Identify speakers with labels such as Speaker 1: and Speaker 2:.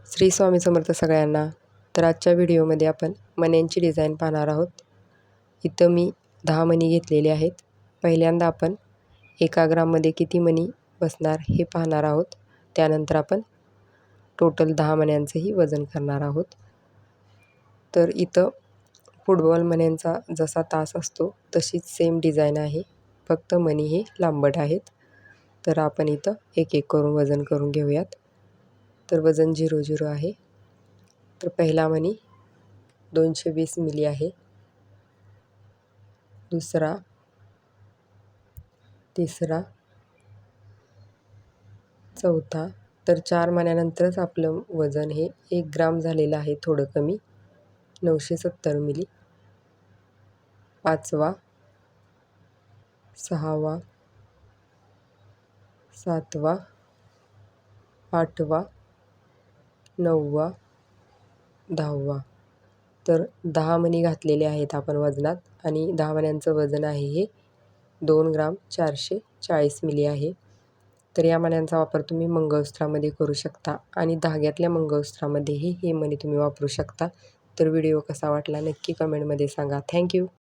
Speaker 1: श्री स्वामी समर्थ सगळ्यांना. तर आजच्या व्हिडिओमध्ये आपण मण्यांची डिझाईन पाहणार आहोत. इथं मी 10 मणी घेतलेले आहेत. पहिल्यांदा आपण 1 ग्राममध्ये किती मणी बसणार हे पाहणार आहोत. त्यानंतर आपण टोटल 10 मण्यांचंही वजन करणार आहोत. तर इथं फुटबॉल मण्यांचा जसा तास असतो तशीच सेम डिझाईन आहे, फक्त मणी हे लांबट आहेत. तर आपण इथं एक एक करून वजन करून घेऊयात. तर वजन 0-0 आहे. तर पहिला मणी 220 मिली आहे, दुसरा, तिसरा, चौथा. तर 4 मण्यानंतरच आपलं वजन हे 1 ग्राम झालेलं आहे, थोडं कमी, 970 मिली. पाचवा, सहावा, सातवा, आठवा, 9वा, 10वा. तर 10 मणी घातलेले आहेत आपण वजनात आणि 10 मण्यांचं वजन आहे हे 2 ग्राम 440 मिली आहे. तर या मण्यांचा वापर तुम्ही मंगळसूत्रामध्ये करू शकता आणि धाग्यातल्या मंगळसूत्रामध्येही हे मणी तुम्ही वापरू शकता. तर व्हिडिओ कसा वाटला नक्की कमेंटमध्ये सांगा. थँक्यू.